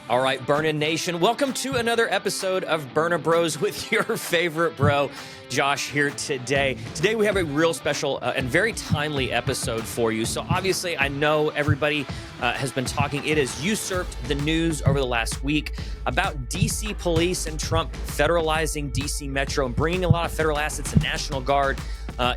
All right, Byrna Nation, welcome to another episode of Byrna Bros with your favorite bro, Josh, here today. Today we have a real special and very timely episode for you. So obviously, I know everybody has been talking. It has usurped the news over the last week about DC police and Trump federalizing DC Metro and bringing a lot of federal assets and National Guard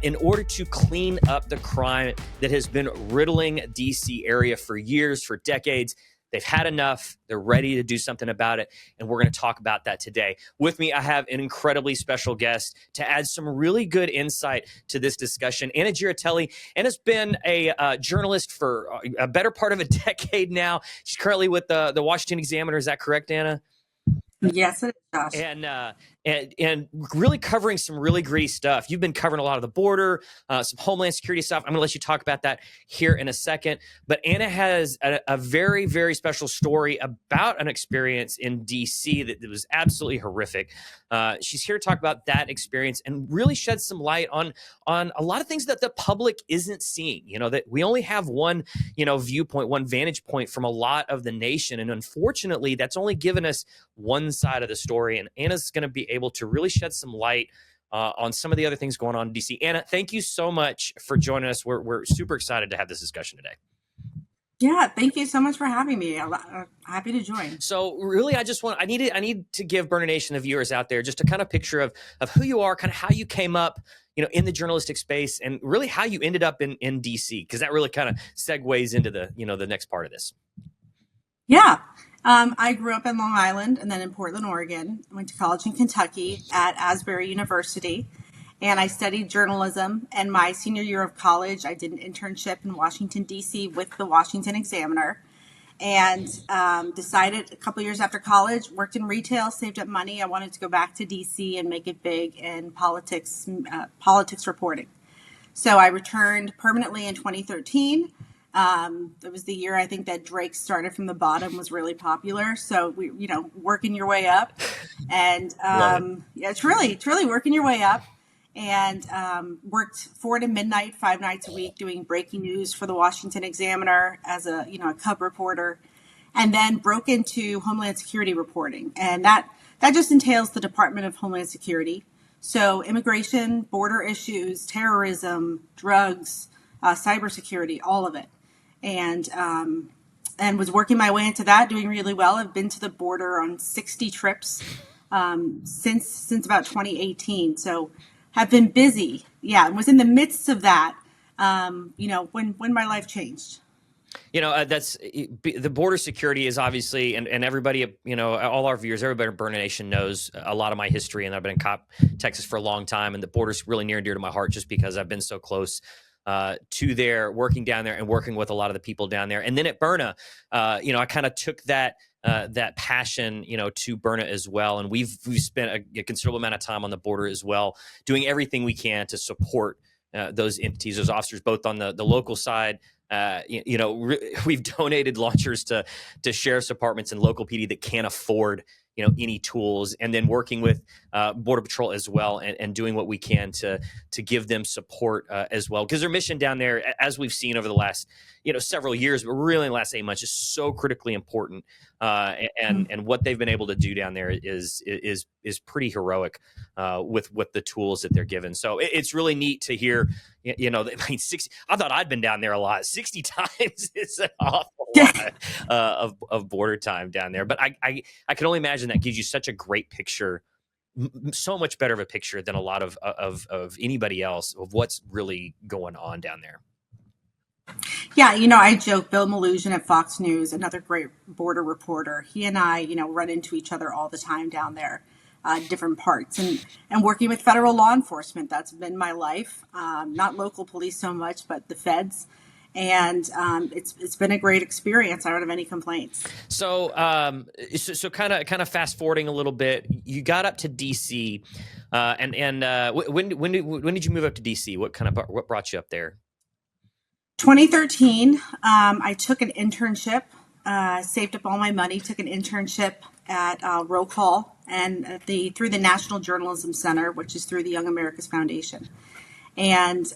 in order to clean up the crime that has been riddling DC area for years, for decades. They've had enough. They're ready to do something about it. And we're going to talk about that today. With me, I have an incredibly special guest to add some really good insight to this discussion. Anna Giaritelli. Anna's been a journalist for a better part of a decade now. She's currently with the Washington Examiner. Is that correct, Anna? Yes, it is, Josh. And really covering some really gritty stuff. You've been covering a lot of the border, some Homeland Security stuff. I'm going to let you talk about that here in a second. But Anna has a very, very special story about an experience in D.C. that was absolutely horrific. She's here to talk about that experience and really shed some light on a lot of things that the public isn't seeing. You know, that we only have one, viewpoint, one vantage point from a lot of the nation. And unfortunately, that's only given us one side of the story. And Anna's going to be able to really shed some light on some of the other things going on in DC. Anna, thank you so much for joining us. We're super excited to have this discussion today. Yeah, thank you so much for having me. I'm happy to join. So really, I need to give Byrna Nation, the viewers out there, just a kind of picture of who you are, kind of how you came up, in the journalistic space, and really how you ended up in DC, because that really kind of segues into the next part of this. Yeah. I grew up in Long Island and then in Portland, Oregon. I went to college in Kentucky at Asbury University, and I studied journalism. And my senior year of college, I did an internship in Washington, D.C. with the Washington Examiner, and decided a couple years after college, worked in retail, saved up money. I wanted to go back to D.C. and make it big in politics reporting. So I returned permanently in 2013. It was the year I think that Drake Started From the Bottom was really popular. So we, working your way up, and it's really working your way up. And worked 4 to midnight, 5 nights a week, doing breaking news for the Washington Examiner as a cub reporter, and then broke into Homeland Security reporting, and that just entails the Department of Homeland Security. So immigration, border issues, terrorism, drugs, cybersecurity, all of it. And was working my way into that, doing really well. I've been to the border on 60 trips since about 2018. So have been busy. Yeah, and was in the midst of that, when my life changed. That's the border security is obviously, and everybody, all our viewers, everybody in Byrna Nation knows a lot of my history, and I've been in Texas for a long time, and the border's really near and dear to my heart just because I've been so close to there, working down there and working with a lot of the people down there. And then at Byrna, I kind of took that passion, to Byrna as well. And we've spent a considerable amount of time on the border as well, doing everything we can to support those entities, those officers, both on the local side. We've donated launchers to sheriff's departments and local PD that can't afford any tools, and then working with Border Patrol as well, and doing what we can to give them support as well, because their mission down there, as we've seen over the last several years, but really in the last 8 months, is so critically important. And what they've been able to do down there is pretty heroic with the tools that they're given. So it's really neat to hear. 60. I thought I'd been down there a lot. 60 times is an awful lot of border time down there. But I can only imagine that gives you such a great picture, so much better of a picture than a lot of anybody else of what's really going on down there. Yeah, I joke, Bill Malugin at Fox News, another great border reporter, he and I, run into each other all the time down there, different parts, and working with federal law enforcement. That's been my life, not local police so much, but the feds. And it's been a great experience. I don't have any complaints. So kind of fast forwarding a little bit, you got up to DC, when did you move up to DC? What brought you up there? 2013, I took an internship, saved up all my money, took an internship at Roll Call and through the National Journalism Center, which is through the Young America's Foundation. And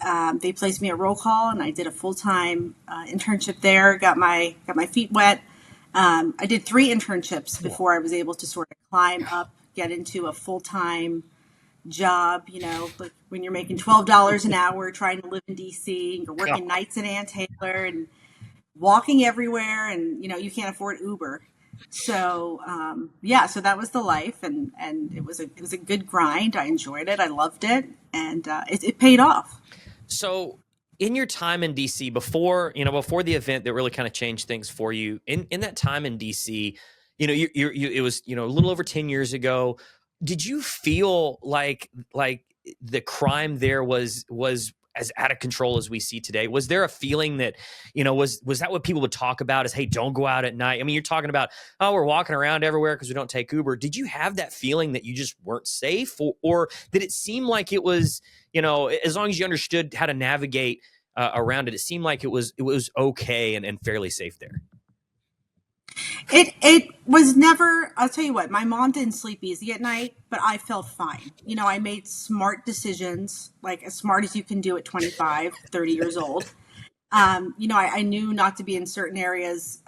they placed me at Roll Call, and I did a full-time internship there, got my feet wet, I did 3 internships before I was able to sort of climb up, get into a full-time job, like when you're making $12 an hour trying to live in DC, and you're working nights in Ann Taylor and walking everywhere, and you can't afford Uber. So yeah, so that was the life, and it was a good grind. I enjoyed it. I loved it, and it paid off. So in your time in DC before the event that really kind of changed things for you, in that time in DC, it was a little over 10 years ago. Did you feel like the crime there was as out of control as we see today? Was there a feeling that, was that what people would talk about as, hey, don't go out at night? I mean, you're talking about, oh, we're walking around everywhere because we don't take Uber. Did you have that feeling that you just weren't safe, or did it seem like it was, as long as you understood how to navigate around it, it seemed like it was okay and fairly safe there? It was never. I'll tell you what. My mom didn't sleep easy at night, but I felt fine. I made smart decisions, as smart as you can do at 25, 30 years old. I knew not to be in certain areas,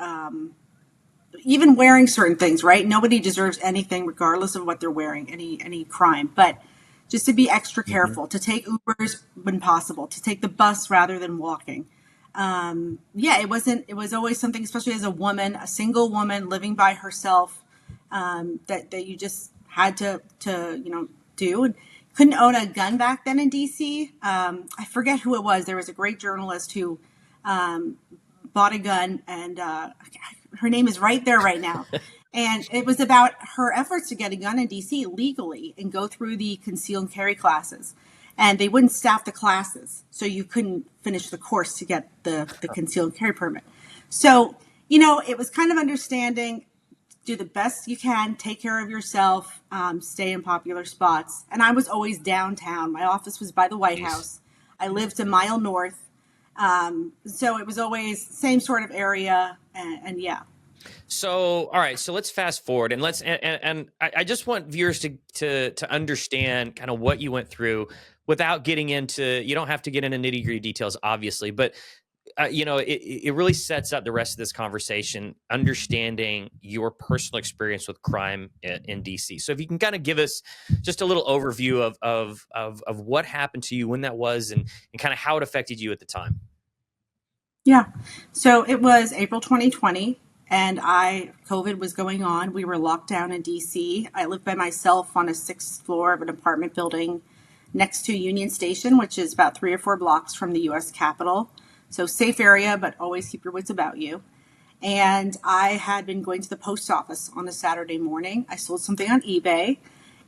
even wearing certain things. Right? Nobody deserves anything, regardless of what they're wearing. Any crime, but just to be extra careful, to take Ubers when possible, to take the bus rather than walking. Yeah, it was always something, especially as a woman, a single woman living by herself, that you just had to do. And couldn't own a gun back then in DC. I forget who it was. There was a great journalist who bought a gun, and her name is right there right now. And it was about her efforts to get a gun in DC legally and go through the conceal and carry classes. And they wouldn't staff the classes, so you couldn't finish the course to get the conceal and carry permit. So, it was kind of understanding, do the best you can, take care of yourself, stay in popular spots. And I was always downtown. My office was by the White House. I lived a mile north. So it was always same sort of area, and yeah. So, all right. So let's fast forward, and I just want viewers to understand kind of what you went through without getting into. You don't have to get into nitty gritty details, obviously, but it really sets up the rest of this conversation, understanding your personal experience with crime in DC. So if you can kind of give us just a little overview of what happened to you, when that was, and kind of how it affected you at the time. Yeah. So it was April 2020. And COVID was going on. We were locked down in DC. I lived by myself on a 6th floor of an apartment building next to Union Station, which is about 3 or 4 blocks from the U.S. Capitol. So safe area, but always keep your wits about you. And I had been going to the post office on a Saturday morning. I sold something on eBay,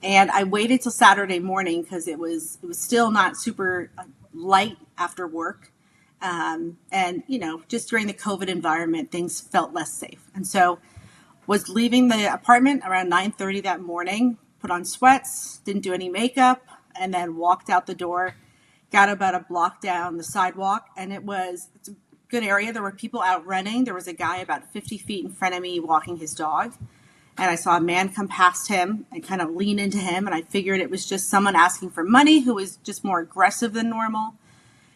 and I waited till Saturday morning because it was still not super light after work. And just during the COVID environment, things felt less safe. And so was leaving the apartment around 9:30 that morning, put on sweats, didn't do any makeup, and then walked out the door, got about a block down the sidewalk. And it's a good area. There were people out running. There was a guy about 50 feet in front of me walking his dog. And I saw a man come past him and kind of lean into him. And I figured it was just someone asking for money who was just more aggressive than normal.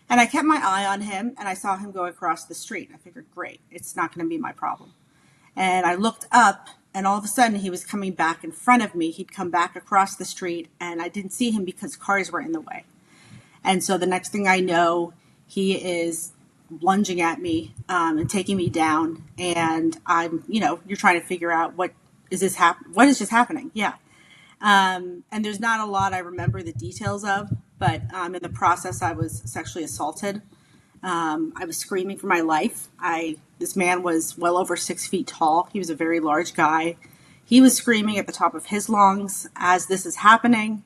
And I kept my eye on him, and I saw him go across the street. I figured, great, it's not going to be my problem. And I looked up, and all of a sudden he was coming back in front of me. He'd come back across the street, and I didn't see him because cars were in the way. And so the next thing I know, he is lunging at me and taking me down. And I'm, you're trying to figure out what is just happening? Yeah. And there's not a lot I remember the details of. But in the process, I was sexually assaulted. I was screaming for my life. This man was well over 6 feet tall. He was a very large guy. He was screaming at the top of his lungs as this is happening.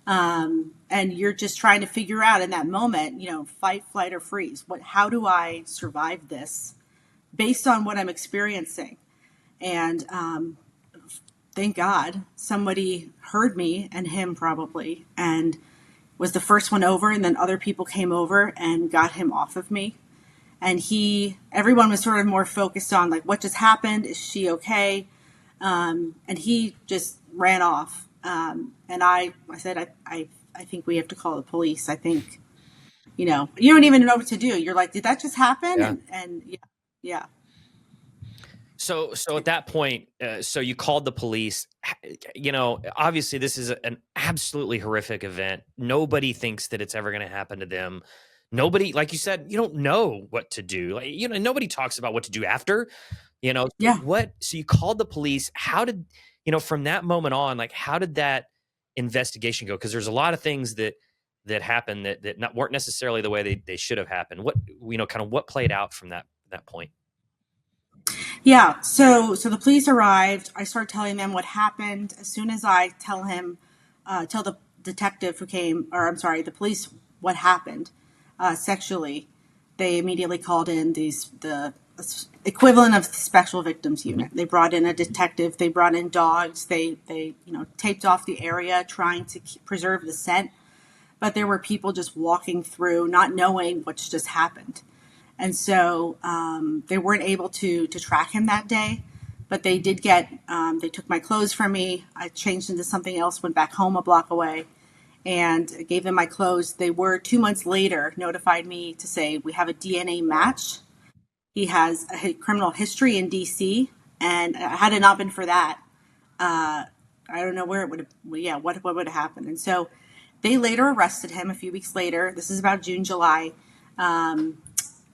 And you're just trying to figure out in that moment, fight, flight, or freeze. How do I survive this based on what I'm experiencing? And thank God somebody heard me, and him probably, and was the first one over, and then other people came over and got him off of me. And everyone was sort of more focused on what just happened? Is she okay? And he just ran off. And I said, I think we have to call the police. I think, you don't even know what to do. You're like, did that just happen? Yeah. And yeah. So at that point, so you called the police. Obviously this is an absolutely horrific event. Nobody thinks that it's ever going to happen to them. Nobody, like you said, you don't know what to do. Like, nobody talks about what to do after. Yeah. So you called the police. How did, from that moment on, like, how did that investigation go? Because there's a lot of things that happened that weren't necessarily the way they should have happened. What, kind of what played out from that point? Yeah. So the police arrived. I start telling them what happened. As soon as I tell the detective who came, or I'm sorry, the police what happened sexually, they immediately called in the equivalent of the special victims unit. They brought in a detective. They brought in dogs. They taped off the area, trying to preserve the scent. But there were people just walking through, not knowing what's just happened. And so they weren't able to track him that day, but they did they took my clothes from me. I changed into something else, went back home a block away, and gave them my clothes. They were 2 months later notified me to say, we have a DNA match. He has a criminal history in DC, and had it not been for that, I don't know where it would have, what would have happened. And so they later arrested him a few weeks later. This is about June, July.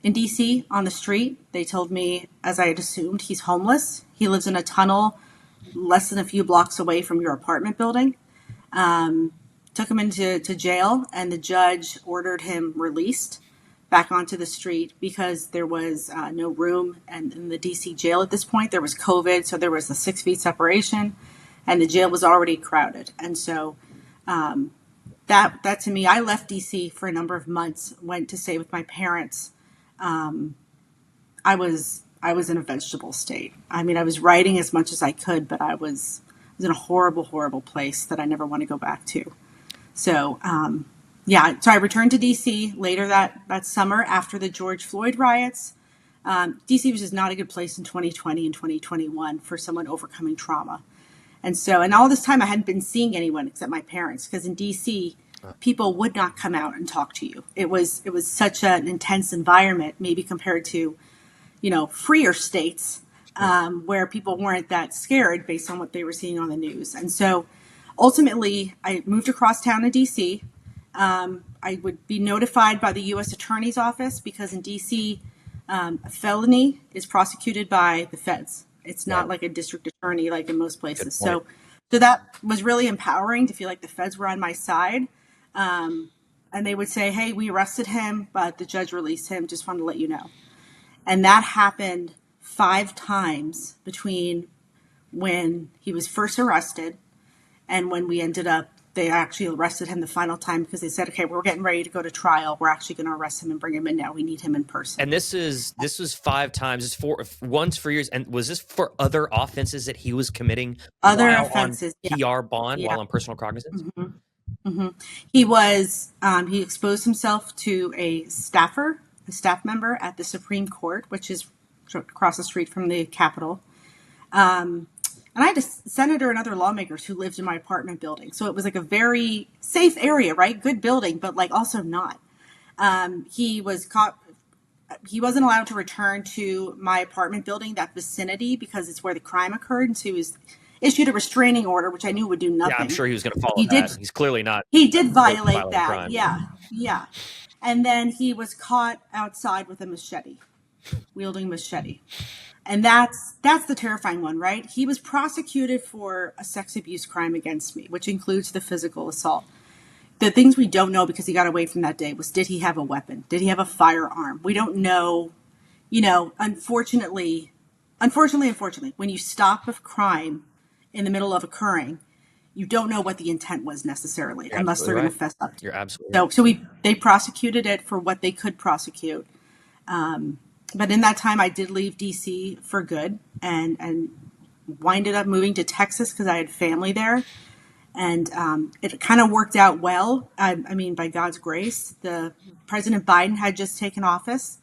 In DC, on the street, they told me, as I had assumed, he's homeless. He lives in a tunnel less than a few blocks away from your apartment building. Took him into jail, and the judge ordered him released back onto the street because there was no room in the DC jail at this point. There was COVID, so there was a 6 feet separation, and the jail was already crowded. And so that to me, I left DC for a number of months, went to stay with my parents. I was in a vegetable state. I mean, I was writing as much as I could, but I was in a horrible, horrible place that I never want to go back to. So, so I returned to DC later that summer after the George Floyd riots. DC was just not a good place in 2020 and 2021 for someone overcoming trauma. And all this time I hadn't been seeing anyone except my parents, because in DC, people would not come out and talk to you. It was such an intense environment, maybe compared to, freer states, where people weren't that scared based on what they were seeing on the news. And so ultimately I moved across town to DC. I would be notified by the U.S. Attorney's Office, because in DC, a felony is prosecuted by the feds. It's not like a district attorney like in most places. So that was really empowering to feel like the feds were on my side. And they would say, hey, we arrested him, but the judge released him. Just wanted to let you know. And that happened 5 times between when he was first arrested and when they actually arrested him the final time, because they said, okay, we're getting ready to go to trial. We're actually going to arrest him and bring him in now. We need him in person. And this was 5 times. It's once for years. And was this for other offenses that he was committing? Other offenses, on PR bond, while on personal cognizance? Mm-hmm. Mm-hmm. He was, he exposed himself to a staff member at the Supreme Court, which is across the street from the Capitol. And I had a senator and other lawmakers who lived in my apartment building. So it was like a very safe area, right? Good building, but like also not. He was caught. He wasn't allowed to return to my apartment building, that vicinity, because it's where the crime occurred. And so he was issued a restraining order, which I knew would do nothing. Yeah, I'm sure he was going to follow that. He's clearly not. He did violate that. Crime. Yeah. And then he was caught outside with a machete, wielding machete. And that's the terrifying one, right? He was prosecuted for a sex abuse crime against me, which includes the physical assault. The things we don't know, because he got away from that day, was, did he have a weapon? Did he have a firearm? We don't know. Unfortunately, when you stop a crime in the middle of occurring, you don't know what the intent was necessarily, unless they're going to fess up. You're absolutely right. So they prosecuted it for what they could prosecute. But in that time, I did leave DC for good and winded up moving to Texas because I had family there. And it kind of worked out well. I mean, by God's grace, the President Biden had just taken office.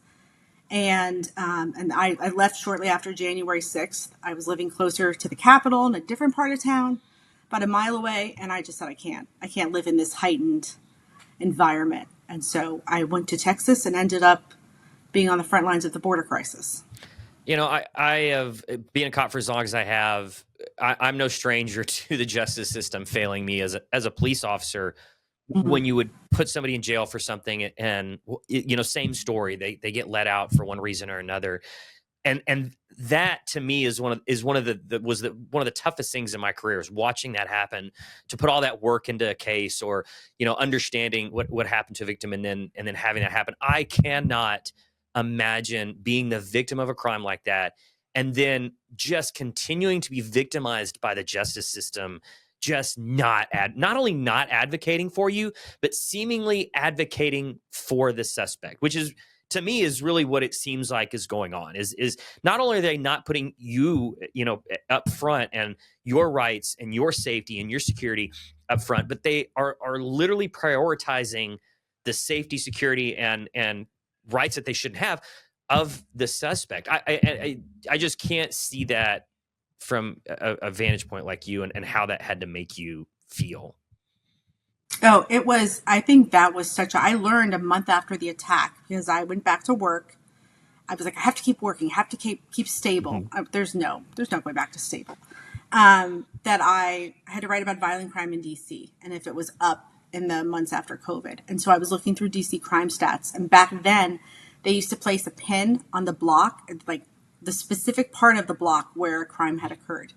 And I left shortly after January 6th. I was living closer to the Capitol in a different part of town, about a mile away. And I just said, I can't live in this heightened environment. And so I went to Texas and ended up being on the front lines of the border crisis. I have been a cop for as long as I have. I'm no stranger to the justice system failing me as a police officer. Mhm. When you would put somebody in jail for something, and same story, they get let out for one reason or another, and that to me is one of one of the toughest things in my career, is watching that happen, to put all that work into a case, or understanding what happened to a victim, and then having that happen. I cannot imagine being the victim of a crime like that, and then just continuing to be victimized by the justice system, just not only not advocating for you, but seemingly advocating for the suspect, which is, to me, is really what it seems like is going on. Is not only are they not putting you up front, and your rights and your safety and your security up front, but they are literally prioritizing the safety, security, and rights that they shouldn't have of the suspect. I just can't see that from a vantage point like you, and how that had to make you feel. Oh, it was, I think that was I learned a month after the attack, because I went back to work. I was like, I have to keep working, have to keep stable. Mhm. There's no going back to stable. That I had to write about violent crime in DC, and if it was up in the months after COVID. And so I was looking through DC crime stats, and back then they used to place a pin on the block, like the specific part of the block where a crime had occurred.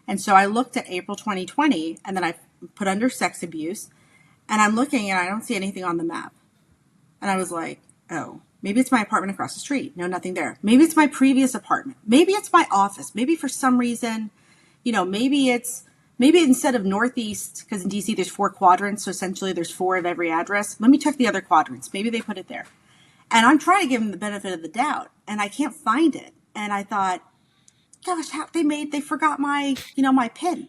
And so I looked at April 2020, and then I put under sex abuse, and I'm looking and I don't see anything on the map. And I was like, oh, maybe it's my apartment across the street. No, nothing there. Maybe it's my previous apartment. Maybe it's my office. Maybe for some reason, maybe instead of northeast, because in DC there's 4 quadrants, so essentially there's 4 of every address. Let me check the other quadrants. Maybe they put it there. And I'm trying to give them the benefit of the doubt, and I can't find it. And I thought, gosh, how they forgot my PIN.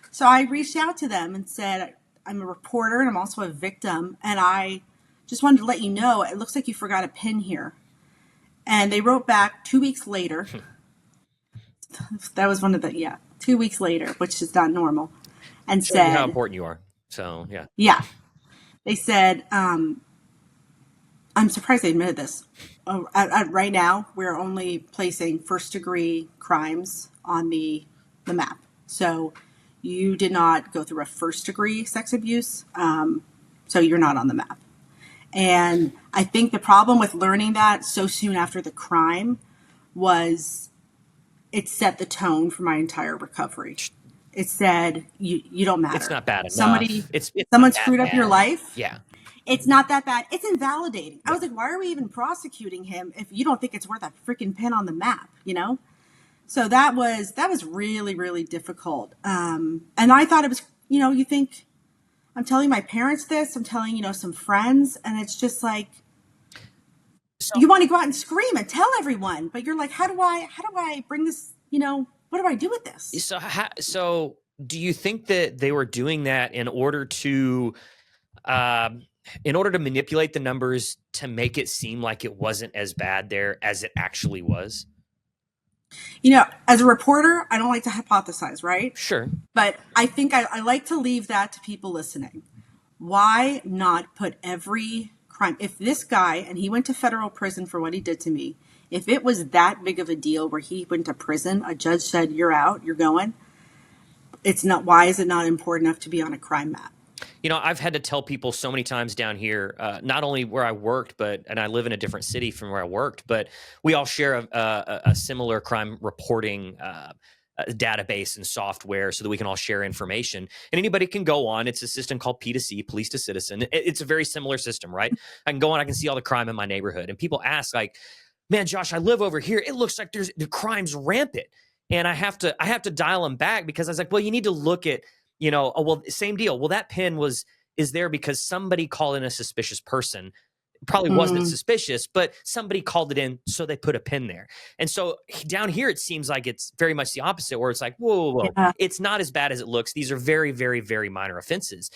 So I reached out to them and said, I'm a reporter and I'm also a victim, and I just wanted to let you know, it looks like you forgot a PIN here. And they wrote back 2 weeks later. That was 2 weeks later, which is not normal. And Shows you how said, important you are. So yeah. yeah, they said, I'm surprised they admitted this. Right now, we're only placing first degree crimes on the map. So you did not go through a first degree sex abuse, so you're not on the map. And I think the problem with learning that so soon after the crime was it set the tone for my entire recovery. It said, you don't matter. It's not bad enough. Somebody, It's someone not that screwed up your bad. life. Yeah. It's not that bad. It's invalidating. I was like, why are we even prosecuting him if you don't think it's worth a freaking pin on the map, So that was really, really difficult. And I thought it was, you think, I'm telling my parents this, I'm telling, some friends, and it's just like, you want to go out and scream and tell everyone, but you're like, how do I bring this, what do I do with this? So do you think that they were doing that in order to manipulate the numbers, to make it seem like it wasn't as bad there as it actually was? As a reporter, I don't like to hypothesize, right? Sure. But I think I like to leave that to people listening. Why not put every crime? If this guy, and he went to federal prison for what he did to me, if it was that big of a deal where he went to prison, a judge said, you're out, you're going, it's not, why is it not important enough to be on a crime map? I've had to tell people so many times down here, not only where I worked, and I live in a different city from where I worked, but we all share a similar crime reporting database and software, so that we can all share information. And anybody can go on. It's a system called P2C, Police to Citizen. It's a very similar system, right? I can go on, I can see all the crime in my neighborhood. And people ask, like, man, Josh, I live over here. It looks like the crime's rampant. And I have to dial them back, because I was like, well, you need to look at, same deal. Well, that pin is there because somebody called in a suspicious person. Probably wasn't suspicious, but somebody called it in, so they put a pin there. And so down here, it seems like it's very much the opposite, where it's like, whoa. Yeah. It's not as bad as it looks. These are very, very, very minor offenses.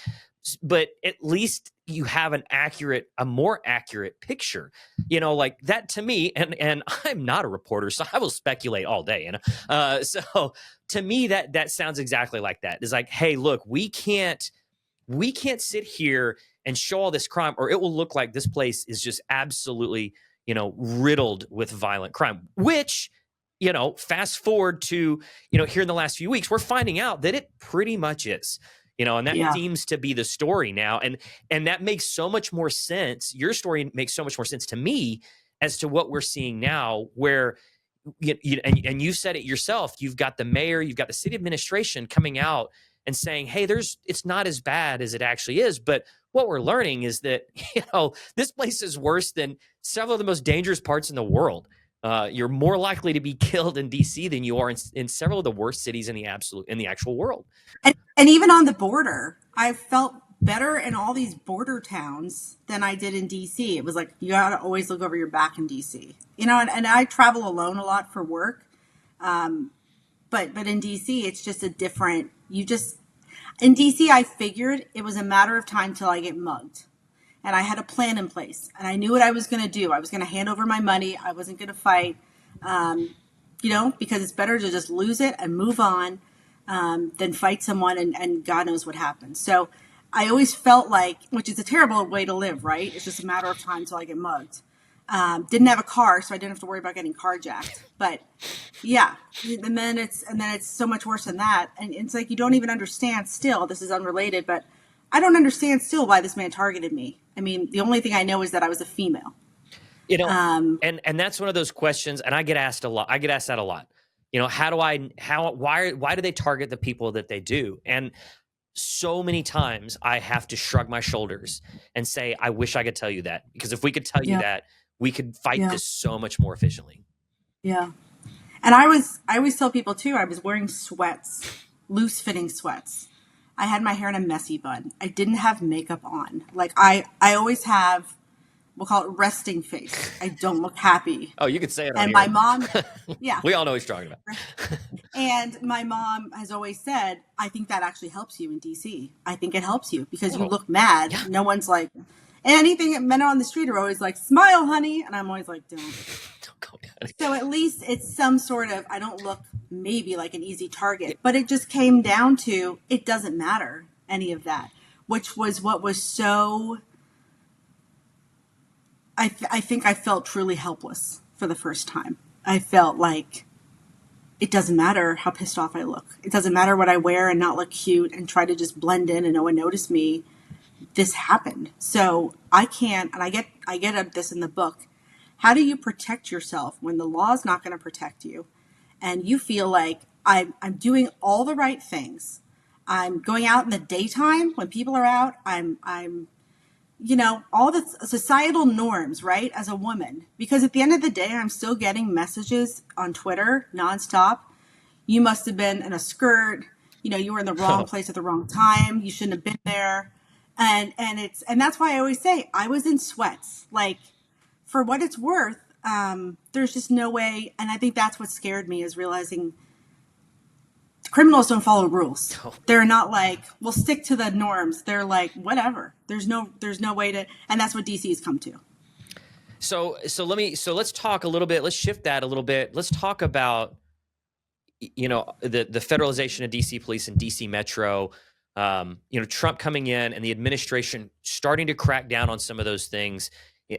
But at least you have a more accurate picture, like that to me. And I'm not a reporter, so I will speculate all day, So to me, that sounds exactly like that. It's like, hey, look, we can't sit here and show all this crime, or it will look like this place is just absolutely, riddled with violent crime, which, fast forward to, here in the last few weeks, we're finding out that it pretty much is, and that Yeah. seems to be the story now. And that makes so much more sense. Your story makes so much more sense to me as to what we're seeing now, where, and you said it yourself, you've got the mayor, you've got the city administration coming out and saying, hey, it's not as bad as it actually is. But what we're learning is that, this place is worse than several of the most dangerous parts in the world. You're more likely to be killed in DC than you are in several of the worst cities in the actual world. And even on the border, I felt better in all these border towns than I did in DC. It was like, you got to always look over your back in DC, and I travel alone a lot for work. But in DC, it's just a different, in DC, I figured it was a matter of time till I get mugged. And I had a plan in place, and I knew what I was going to do. I was going to hand over my money. I wasn't going to fight, because it's better to just lose it and move on than fight someone and God knows what happens. So I always felt like, which is a terrible way to live, right? It's just a matter of time till I get mugged. Didn't have a car, so I didn't have to worry about getting carjacked. But yeah, and then it's so much worse than that. And it's like, you don't even understand still. This is unrelated, but I don't understand still why this man targeted me. I mean, the only thing I know is that I was a female. And that's one of those questions, and I get asked a lot. I get asked that a lot. Why do they target the people that they do? And so many times I have to shrug my shoulders and say, I wish I could tell you that, because if we could tell you that, we could fight this so much more efficiently. Yeah. And I always tell people too, I was wearing sweats, loose fitting sweats. I had my hair in a messy bun. I didn't have makeup on. Like I always have, we'll call it resting face. I don't look happy. Oh, you could say it. And my mom, yeah. We all know what you're talking about. And my mom has always said, I think that actually helps you in DC. I think it helps you because you look mad. Yeah. No one's like, anything, men on the street are always like, smile, honey. And I'm always like, don't go, honey. So at least it's some sort of, I don't look maybe like an easy target, but it just came down to, it doesn't matter any of that, which was what was so, I think I felt truly helpless for the first time. I felt like it doesn't matter how pissed off I look. It doesn't matter what I wear and not look cute and try to just blend in and no one notice me. This happened. So I can't, and I get at this in the book. How do you protect yourself when the law is not going to protect you? And you feel like I'm doing all the right things. I'm going out in the daytime when people are out. I'm all the societal norms, right? As a woman, because at the end of the day, I'm still getting messages on Twitter nonstop. You must have been in a skirt. You were in the wrong place at the wrong time. You shouldn't have been there. And that's why I always say I was in sweats. Like, for what it's worth, there's just no way. And I think that's what scared me, is realizing criminals don't follow rules. No. They're not like, we'll stick to the norms. They're like, whatever. There's no way to, and that's what DC has come to. So let's talk a little bit. Let's shift that a little bit. Let's talk about, the federalization of DC police and DC Metro. Trump coming in and the administration starting to crack down on some of those things.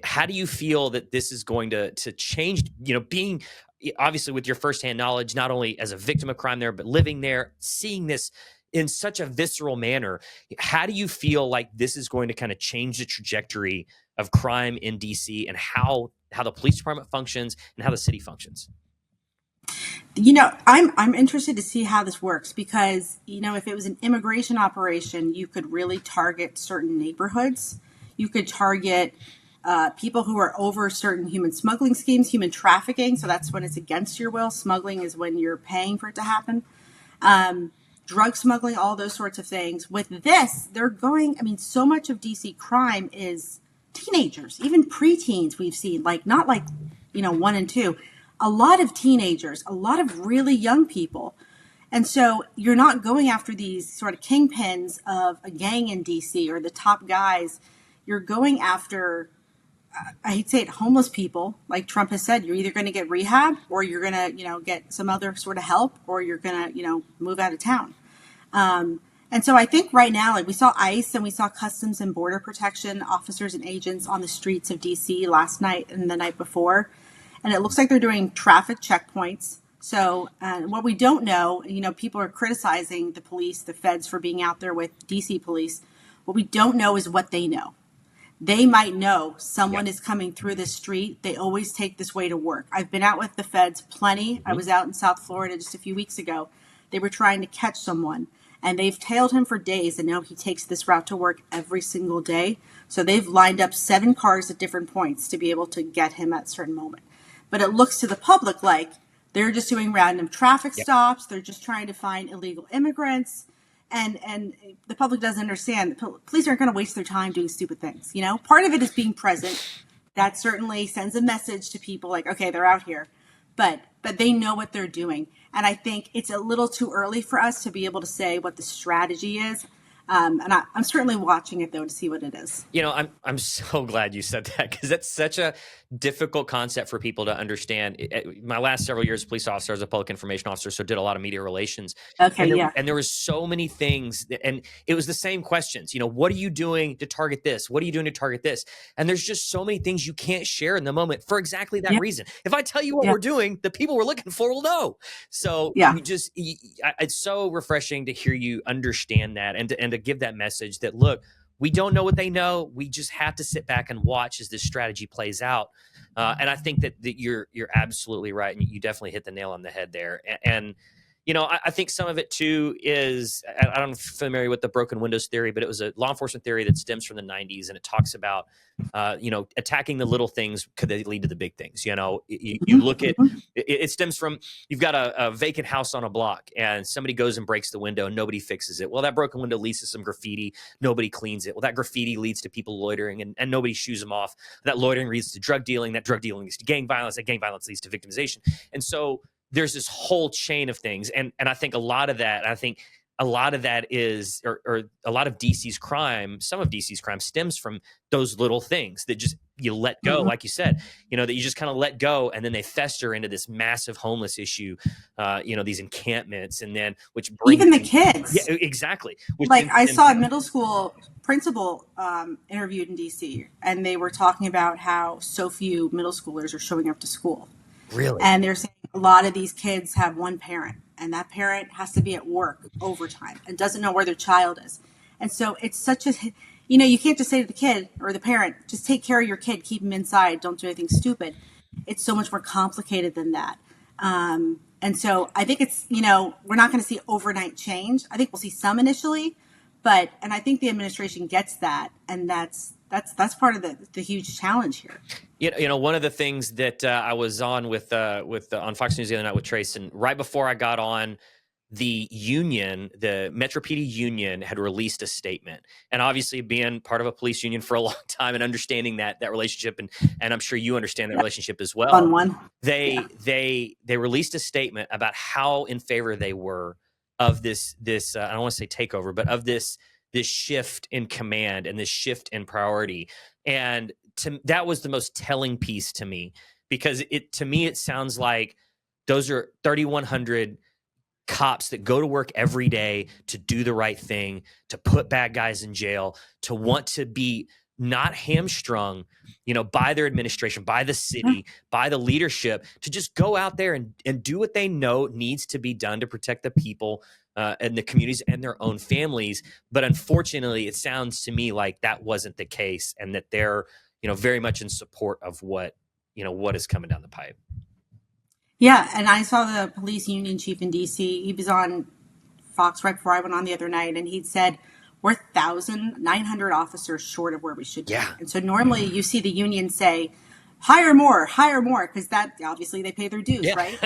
How do you feel that this is going to change, being obviously with your firsthand knowledge, not only as a victim of crime there, but living there, seeing this in such a visceral manner? How do you feel like this is going to kind of change the trajectory of crime in DC and how the police department functions and how the city functions? I'm interested to see how this works, because, if it was an immigration operation, you could really target certain neighborhoods. You could target people who are over certain human smuggling schemes, human trafficking. So that's when it's against your will. Smuggling is when you're paying for it to happen. Drug smuggling, all those sorts of things. With this, so much of DC crime is teenagers, even preteens we've seen, not 1 and 2. A lot of teenagers, a lot of really young people. And so you're not going after these sort of kingpins of a gang in DC or the top guys. You're going after, I hate to say it, homeless people. Like Trump has said, you're either going to get rehab or you're going to, get some other sort of help, or you're going to, move out of town. And so I think right now, we saw ICE and we saw Customs and Border Protection officers and agents on the streets of DC last night and the night before. And it looks like they're doing traffic checkpoints. So what we don't know, people are criticizing the police, the feds for being out there with DC police. What we don't know is what they know. They might know someone is coming through the street. They always take this way to work. I've been out with the feds plenty. I was out in South Florida just a few weeks ago. They were trying to catch someone, and they've tailed him for days, and now he takes this route to work every single day. So they've lined up 7 cars at different points to be able to get him at a certain moment. But it looks to the public like they're just doing random traffic stops. They're just trying to find illegal immigrants. And the public doesn't understand. The police aren't going to waste their time doing stupid things. Part of it is being present. That certainly sends a message to people like, okay, they're out here, but they know what they're doing. And I think it's a little too early for us to be able to say what the strategy is. And I'm certainly watching it, though, to see what it is. I'm so glad you said that, because that's such a difficult concept for people to understand. My last several years as a police officer, as a public information officer, so did a lot of media relations. Okay, And there was so many things, and it was the same questions. What are you doing to target this? What are you doing to target this? And there's just so many things you can't share in the moment for exactly that reason. If I tell you what we're doing, the people we're looking for will know. So it's so refreshing to hear you understand that and to give that message that, look, we don't know what they know. We just have to sit back and watch as this strategy plays out. And I think that you're absolutely right. And you definitely hit the nail on the head there. And I think some of it too is, I don't know if you're familiar with the broken windows theory, but it was a law enforcement theory that stems from the 90s. And it talks about, attacking the little things could they lead to the big things. You look at, it stems from, you've got a vacant house on a block and somebody goes and breaks the window and nobody fixes it. Well, that broken window leads to some graffiti. Nobody cleans it. Well, that graffiti leads to people loitering and nobody shoos them off. That loitering leads to drug dealing. That drug dealing leads to gang violence. That gang violence leads to victimization. And so there's this whole chain of things. And I think a lot of that is, or a lot of DC's crime, some of DC's crime stems from those little things that just you let go, like you said, that you just kind of let go, and then they fester into this massive homeless issue, these encampments, and then which brings even the kids. Yeah, exactly. I saw a middle school principal interviewed in DC, and they were talking about how so few middle schoolers are showing up to school. Really? And they're saying a lot of these kids have one parent, and that parent has to be at work overtime and doesn't know where their child is. And so it's such a, you can't just say to the kid or the parent, just take care of your kid, keep him inside, don't do anything stupid. It's so much more complicated than that. And so I think it's, we're not going to see overnight change. I think we'll see some initially, and I think the administration gets that. And that's part of the huge challenge here. One of the things that I was on on Fox News the other night with Trace, and right before I got on, the Metro PD union had released a statement. And obviously being part of a police union for a long time and understanding that relationship, and I'm sure you understand that relationship as well. Fun one. They released a statement about how in favor they were of this I don't want to say takeover, but of this shift in command and this shift in priority. And that was the most telling piece to me, because to me it sounds like those are 3,100 cops that go to work every day to do the right thing, to put bad guys in jail, to want to be not hamstrung, by their administration, by the city, by the leadership, to just go out there and do what they know needs to be done to protect the people and the communities and their own families. But unfortunately, it sounds to me like that wasn't the case, and that they're, very much in support of what is coming down the pipe. Yeah, and I saw the police union chief in DC. He was on Fox right before I went on the other night, and he'd said, we're 1,900 officers short of where we should be. Yeah. And so normally you see the union say, hire more, because that obviously they pay their dues, right?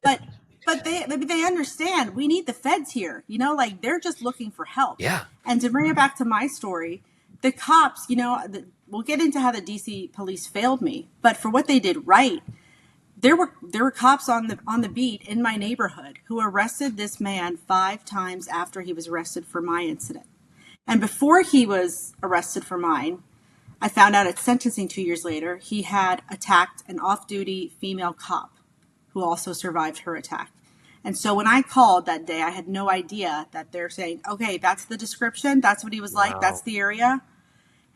But they understand we need the feds here. They're just looking for help. Yeah. And to bring it back to my story, the cops, we'll get into how the DC police failed me, but for what they did right, there were cops on the beat in my neighborhood who arrested this man 5 times after he was arrested for my incident. And before he was arrested for mine, I found out at sentencing 2 years later, he had attacked an off-duty female cop who also survived her attack. And so when I called that day, I had no idea that they're saying, okay, that's the description. That's what he was like. That's the area.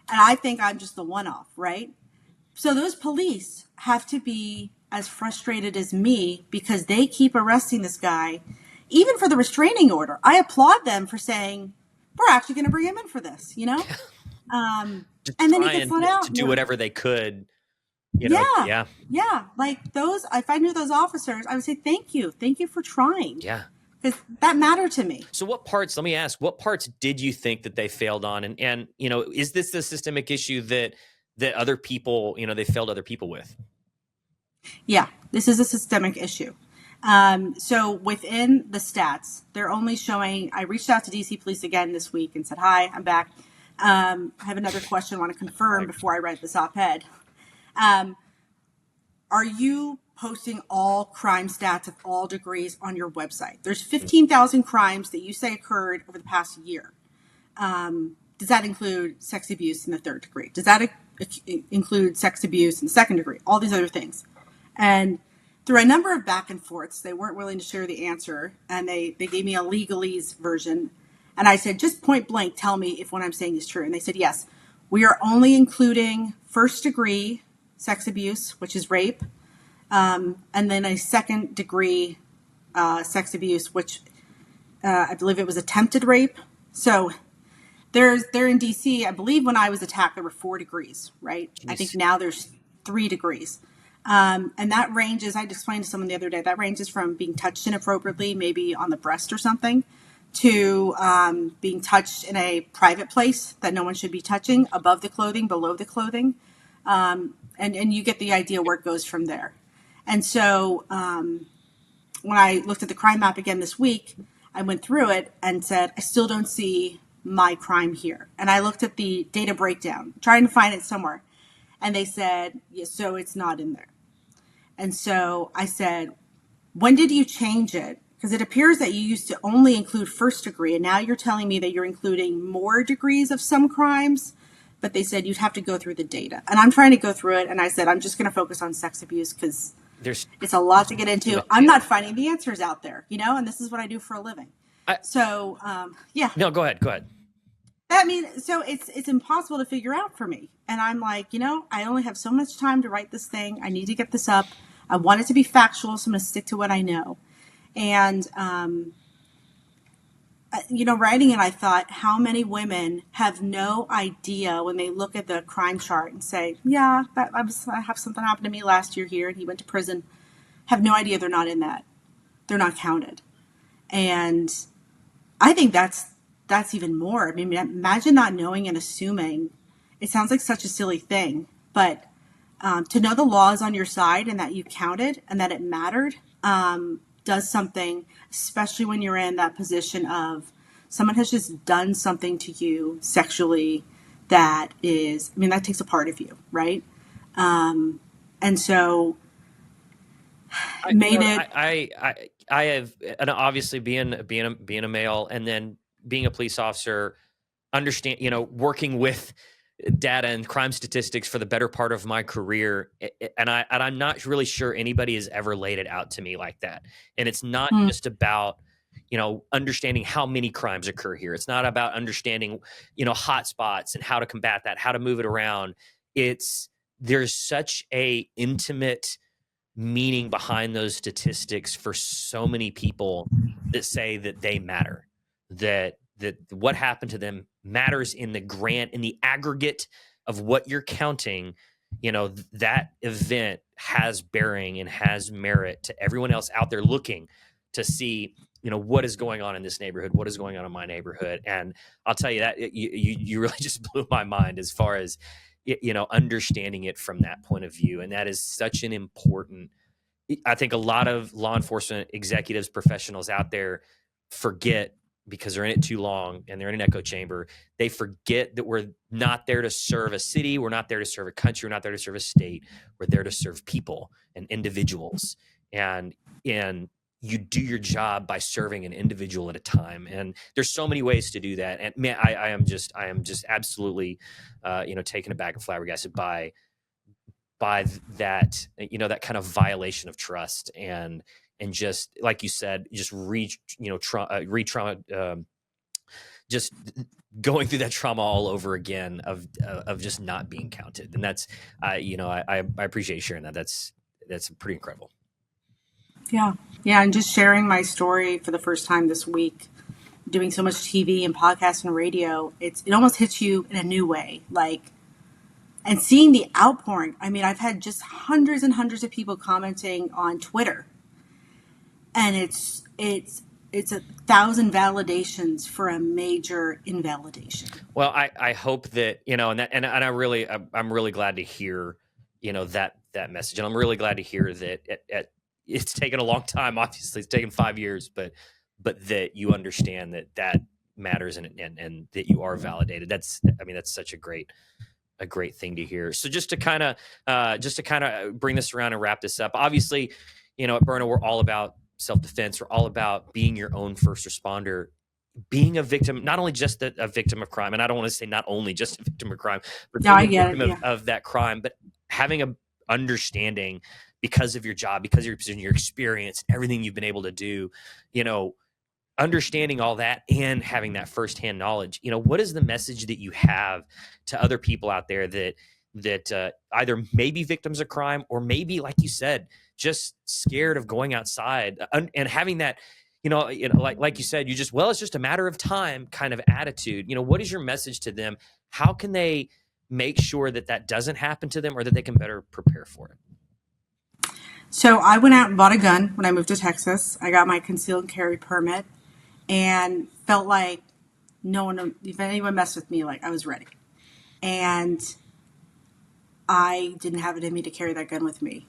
And I think I'm just the one-off, right? So those police have to be as frustrated as me because they keep arresting this guy, even for the restraining order. I applaud them for saying, we're actually going to bring him in for this, you know? Just And then he gets trying let out. to do whatever they could, Yeah. yeah, Yeah. Like those, if I knew those officers, I would say, thank you. Thank you for trying. yeah. Because that mattered to me. So what parts, let me ask, what parts did you think that they failed on? And is this the systemic issue that other people, they failed other people with? Yeah, this is a systemic issue. So within the stats, they're only showing, I reached out to DC Police again this week and said, hi, I'm back. I have another question I want to confirm before I write this op-ed. Are you posting all crime stats of all degrees on your website? There's 15,000 crimes that you say occurred over the past year. Does that include sex abuse in the third degree? Does that include sex abuse in the second degree? All these other things. And through a number of back and forths, they weren't willing to share the answer. And they gave me a legalese version. And I said, just point blank, tell me if what I'm saying is true. And they said, yes, we are only including first degree sex abuse, which is rape, and then a second degree sex abuse, which I believe it was attempted rape. So they're in DC. I believe when I was attacked, there were 4 degrees, right? Jeez. I think now there's 3 degrees. And that ranges, I explained to someone the other day, that ranges from being touched inappropriately, maybe on the breast or something, to being touched in a private place that no one should be touching, above the clothing, below the clothing. And you get the idea where it goes from there. And so when I looked at the crime map again this week, I went through it and said, I still don't see my crime here. And I looked at the data breakdown, trying to find it somewhere. And they said, yeah, so it's not in there. And so I said, when did you change it? Because it appears that you used to only include first degree. And now you're telling me that you're including more degrees of some crimes. But they said you'd have to go through the data. And I'm trying to go through it. And I said, I'm just going to focus on sex abuse because it's a lot to get into. I'm not finding the answers out there, and this is what I do for a living. Yeah. No, go ahead. That means, so it's impossible to figure out for me. And I'm like, I only have so much time to write this thing. I need to get this up. I want it to be factual, so I'm going to stick to what I know. And, writing it, I thought, how many women have no idea when they look at the crime chart and say, yeah, I have something happen to me last year here, and he went to prison, have no idea they're not in that. They're not counted. And I think that's even more. I mean, imagine not knowing and assuming. It sounds like such a silly thing, but to know the law is on your side and that you counted and that it mattered does something, especially when you're in that position of someone has just done something to you sexually that takes a part of you, right? And so I have, and obviously being a male and then being a police officer, understand, working with data and crime statistics for the better part of my career. And I'm not really sure anybody has ever laid it out to me like that. And it's not just about, understanding how many crimes occur here. It's not about understanding, hot spots and how to combat that, how to move it around. There's such a intimate meaning behind those statistics for so many people that say that they matter, that what happened to them matters in the aggregate of what you're counting. That event has bearing and has merit to everyone else out there looking to see, what is going on in this neighborhood, what is going on in my neighborhood. And I'll tell you that you really just blew my mind as far as, understanding it from that point of view. And that is such an important, I think a lot of law enforcement executives, professionals out there forget, because they're in it too long and they're in an echo chamber. They forget that we're not there to serve a city. We're not there to serve a country. We're not there to serve a state. We're there to serve people and individuals. And you do your job by serving an individual at a time. And there's so many ways to do that. And man, I am just absolutely, taken aback and flabbergasted by that, that kind of violation of trust and just like you said, just re-trauma, just going through that trauma all over again of just not being counted. And that's, I appreciate you sharing that. that's pretty incredible. Yeah. Yeah. And just sharing my story for the first time this week, doing so much TV and podcast and radio, it almost hits you in a new way. Like, and seeing the outpouring. I mean, I've had just hundreds and hundreds of people commenting on Twitter, and it's 1,000 validations for a major invalidation. Well, I hope that, and I'm really glad to hear, that message. And I'm really glad to hear that it's taken a long time. Obviously it's taken 5 years, but that you understand that matters and that you are validated. That's such a great thing to hear. So just to kind of bring this around and wrap this up, obviously, at Byrna, we're all about self-defense. We're all about being your own first responder, being a victim, not only just a victim of crime. And I don't want to say not only just a victim of crime, but being a victim of that crime, but having a understanding because of your job, because of your position, your experience, everything you've been able to do, understanding all that and having that firsthand knowledge. What is the message that you have to other people out there that either may be victims of crime or maybe, like you said, just scared of going outside and having that, like you said, it's just a matter of time kind of attitude. What is your message to them? How can they make sure that doesn't happen to them or that they can better prepare for it? So I went out and bought a gun when I moved to Texas. I got my concealed carry permit and felt like if anyone messed with me, like I was ready. And I didn't have it in me to carry that gun with me.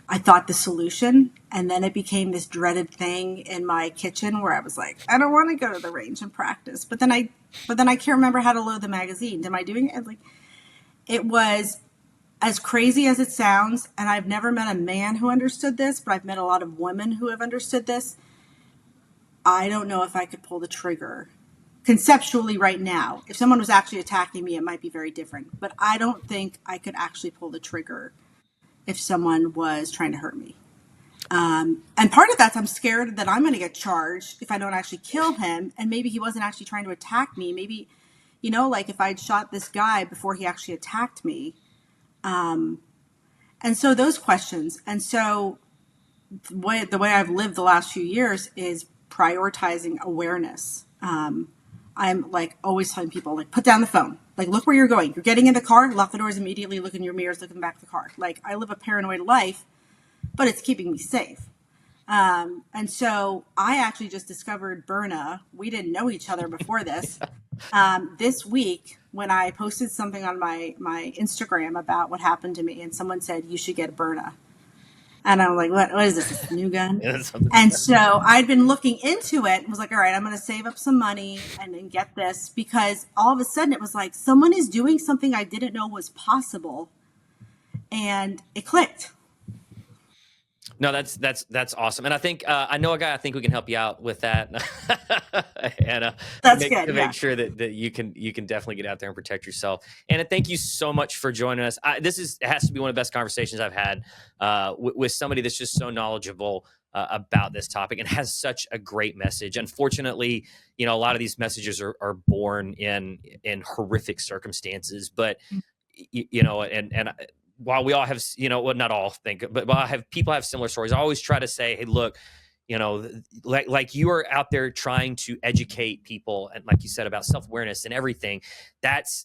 I thought the solution, and then it became this dreaded thing in my kitchen where I was like, I don't want to go to the range and practice. But then I can't remember how to load the magazine. Am I doing it? Like, it was as crazy as it sounds, and I've never met a man who understood this, but I've met a lot of women who have understood this. I don't know if I could pull the trigger conceptually right now. If someone was actually attacking me, it might be very different. But I don't think I could actually pull the trigger if someone was trying to hurt me. And part of that's I'm scared that I'm going to get charged if I don't actually kill him. And maybe he wasn't actually trying to attack me. Maybe, like if I'd shot this guy before he actually attacked me. And so those questions. And so the way I've lived the last few years is prioritizing awareness. I'm like always telling people, like, put down the phone, like, look where you're going. You're getting in the car, lock the doors immediately, look in your mirrors, look in the back of the car. Like, I live a paranoid life, but it's keeping me safe. And so I actually just discovered Byrna. We didn't know each other before this. This week, when I posted something on my Instagram about what happened to me, and someone said, you should get a Byrna. And I'm like, what is this new gun? And so I'd been looking into it and was like, all right, I'm going to save up some money and then get this, because all of a sudden it was like someone is doing something I didn't know was possible. And it clicked. No, that's awesome. And I think I know a guy I think we can help you out with that. And that's good. To make sure that you can definitely get out there and protect yourself. And thank you so much for joining us. This has to be one of the best conversations I've had with somebody that's just so knowledgeable about this topic and has such a great message. Unfortunately, a lot of these messages are born in horrific circumstances, but and while we all have, not all think, but people have similar stories. I always try to say, hey, look, like you are out there trying to educate people, and like you said about self-awareness and everything. That's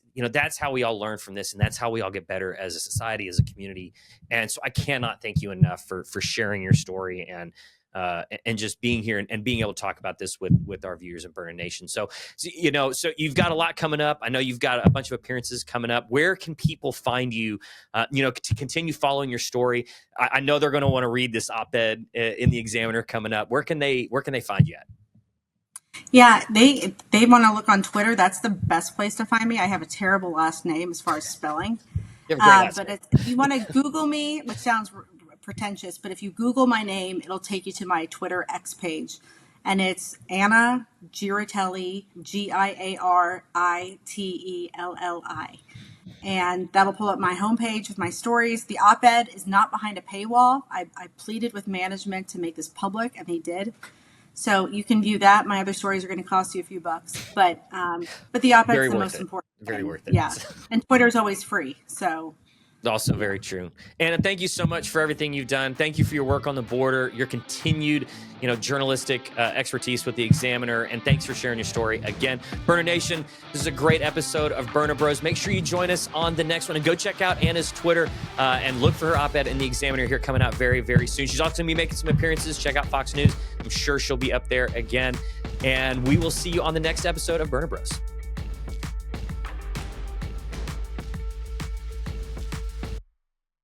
how we all learn from this, and that's how we all get better as a society, as a community. And so I cannot thank you enough for sharing your story and just being here and being able to talk about this with our viewers in Byrna Nation. So you've got a lot coming up. I know you've got a bunch of appearances coming up. Where can people find you, to continue following your story? I know they're going to want to read this op-ed in the Examiner coming up. Where can they find you at? Yeah, they want to look on Twitter. That's the best place to find me. I have a terrible last name as far as spelling. But if you want to Google me, which sounds pretentious, but if you Google my name, it'll take you to my Twitter X page, and it's Anna Giaritelli, Giaritelli, and that'll pull up my homepage with my stories. The op-ed is not behind a paywall. I pleaded with management to make this public, and they did. So you can view that. My other stories are going to cost you a few bucks, but the op-ed is the most important. Very worth it. Yeah, and Twitter is always free, so. Also very true. Anna, thank you so much for everything you've done. Thank you for your work on the border, your continued, journalistic expertise with the Examiner, and thanks for sharing your story. Again, Byrna Nation, this is a great episode of Byrna Bros. Make sure you join us on the next one, and go check out Anna's Twitter and look for her op-ed in the Examiner here coming out very, very soon. She's also going to be making some appearances. Check out Fox News. I'm sure she'll be up there again. And we will see you on the next episode of Byrna Bros.